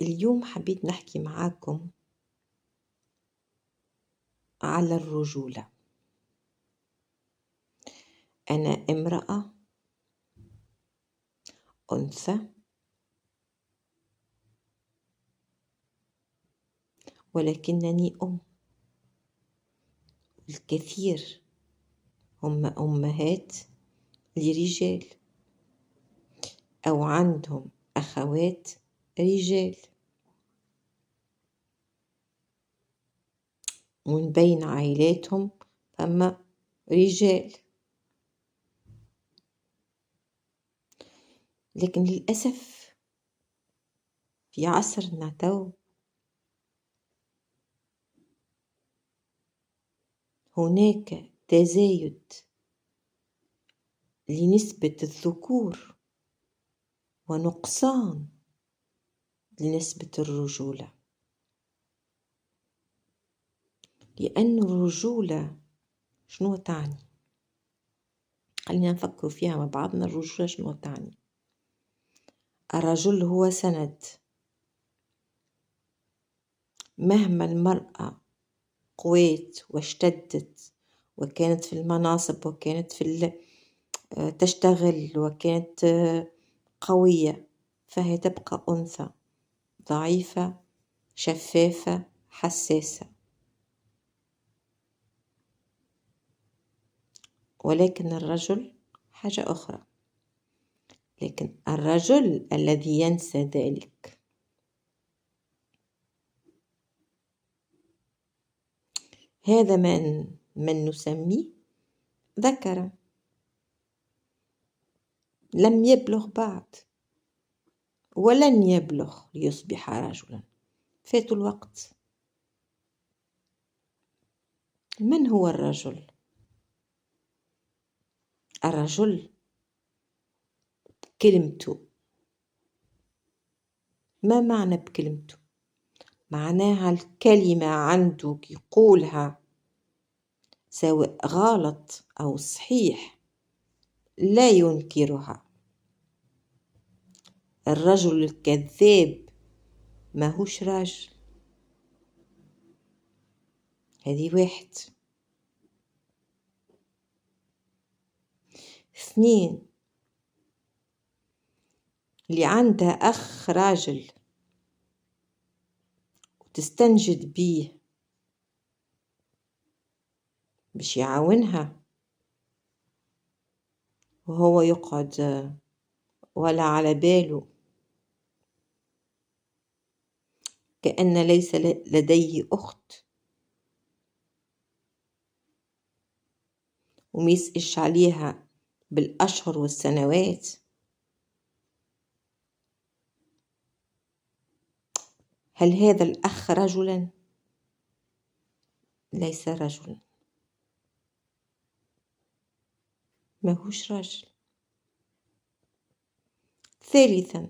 اليوم حبيت نحكي معاكم على الرجولة. أنا امرأة أنثى، ولكنني أم. الكثير هم أمهات لرجال أو عندهم أخوات رجال، ومن بين عائلاتهم فما رجال. لكن للأسف في عصرنا تو هناك تزايد لنسبة الذكور ونقصان لنسبة الرجولة، لأن الرجولة شنو تعني؟ خلينا نفكر فيها مع بعضنا. الرجولة شنو تعني؟ الرجل هو سند. مهما المرأة قويت واشتدت وكانت في المناصب وكانت تشتغل وكانت قوية، فهي تبقى أنثى ضعيفة شفافة حساسة. ولكن الرجل حاجة أخرى. لكن الرجل الذي ينسى ذلك، هذا من نسميه ذكرا، لم يبلغ بعد ولن يبلغ ليصبح رجلا، فات الوقت. من هو الرجل؟ الرجل كلمته. ما معنى بكلمته؟ معناها الكلمة عنده يقولها سواء غلط أو صحيح لا ينكرها. الرجل الكذاب ما هوش راجل. هذه واحد. 2، اللي عندها أخ راجل وتستنجد بيه باش يعاونها وهو يقعد ولا على باله، كأن ليس لديه أخت، وميسألش عليها بالأشهر والسنوات. هل هذا الأخ رجلا؟ ليس رجلا، ما هوش رجل. 3،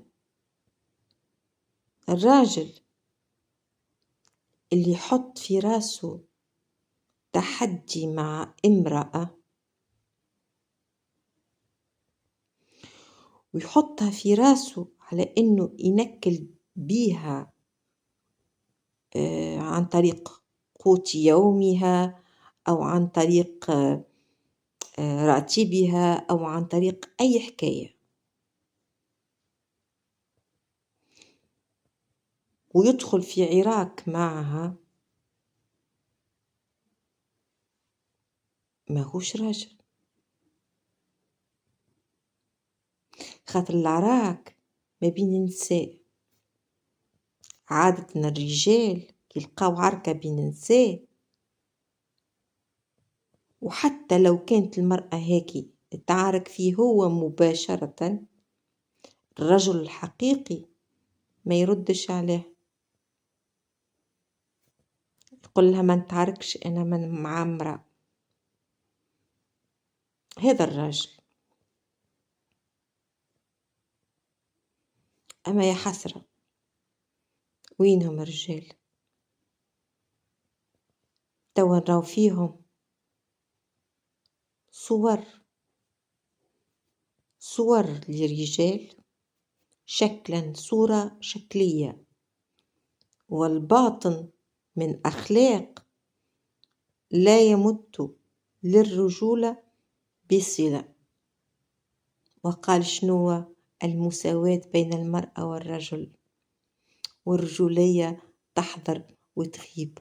الراجل اللي يحط في راسه تحدي مع امرأة ويحطها في راسه على انه ينكل بيها عن طريق قوت يومها او عن طريق راتبها او عن طريق اي حكاية، ويدخل في عراك معها، ما هوش راجل. خاطر العراك ما بين النساء، عادة الرجال يلقاو عركة بين النساء، وحتى لو كانت المرأة هيك تعارك فيه هو مباشرة، الرجل الحقيقي ما يردش عليه، يقول لها ما نتعاركش أنا مع امرأة. هذا الرجل. أما يا حسرة، وينهم الرجال؟ توا نراو فيهم صور لرجال شكلا، صورة شكلية والباطن من أخلاق لا يمت للرجولة بصلة. وقال شنو المساواة بين المرأة والرجل، والرجولية تحضر وتغيب.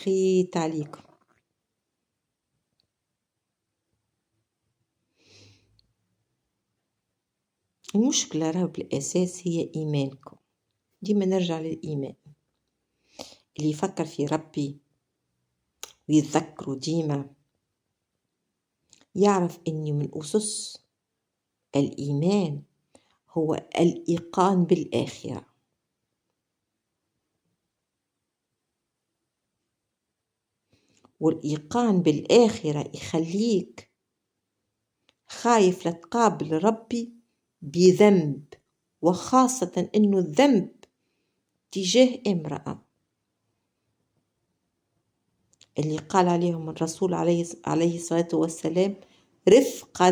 خيت عليكم. المشكلة راهو بالأساس هي إيمانكم. ديما نرجع للإيمان. اللي يفكر في ربي ويتذكروا ديما يعرف أن من أسس الإيمان هو الإيقان بالآخرة. والإيقان بالآخرة يخليك خايف لا تقابل ربي بذنب، وخاصة أنه الذنب تجاه امرأة اللي قال عليهم الرسول عليه الصلاة والسلام رفقا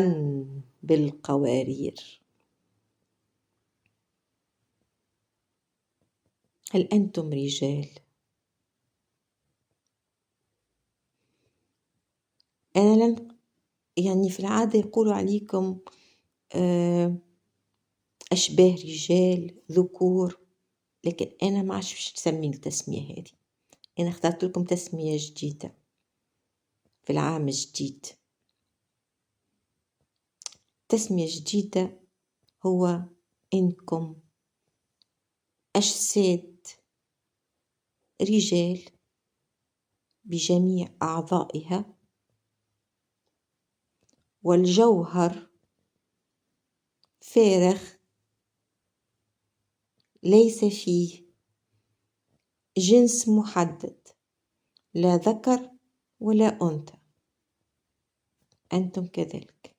بالقوارير. هل أنتم رجال؟ أنا يعني في العادة يقولوا عليكم أشباه رجال ذكور، لكن أنا ما عادش باش تسمي التسمية هذه. أنا اخترت لكم تسمية جديدة في العام الجديد. تسمية جديدة هو إنكم أجساد رجال بجميع أعضائها، والجوهر فارغ ليس فيه جنس محدد، لا ذكر ولا أنثى. أنتم كذلك،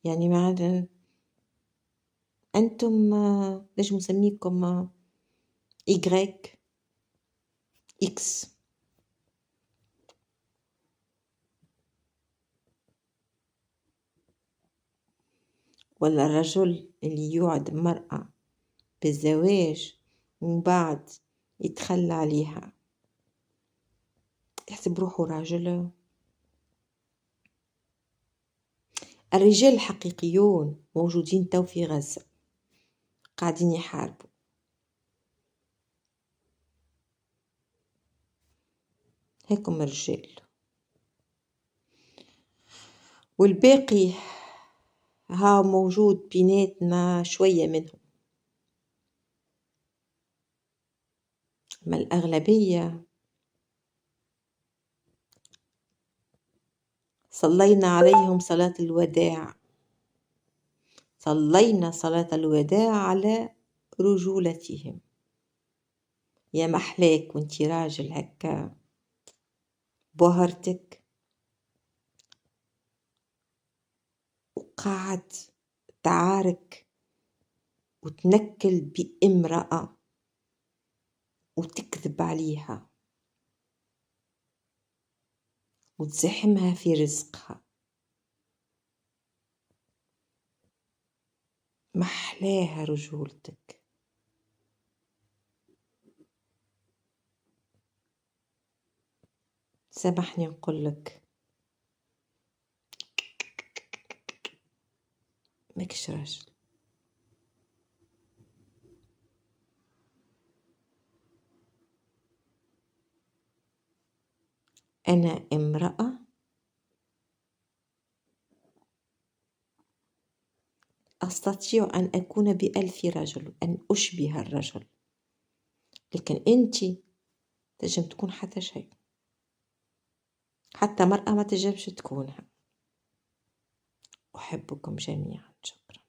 يعني معنا أنتم نجم نسميكم إيغريك إكس. ولا الرجل اللي يوعد المرأة بالزواج ومن بعد يتخلى عليها يحسب روحه راجل. الرجال الحقيقيون موجودين تو في غزة قاعدين يحاربوا. هيكم الرجال، والباقي ها موجود بيناتنا شوية منهم، ما الأغلبية صلينا عليهم صلاة الوداع. صلينا صلاة الوداع على رجولتهم. يا محلاك وانتي راجل هكا بهرتك وقاعد تعارك وتنكل بامرأة وتكذب عليها وتزحمها في رزقها. محلاها رجولتك. سامحني نقول لك ماكش راجل. أنا امرأة أستطيع أن أكون بألف رجل، أن أشبه الرجل، لكن أنتي تجم تكون حتى شيء، حتى مرأة ما تجمش تكونها. أحبكم جميعا. شكرا.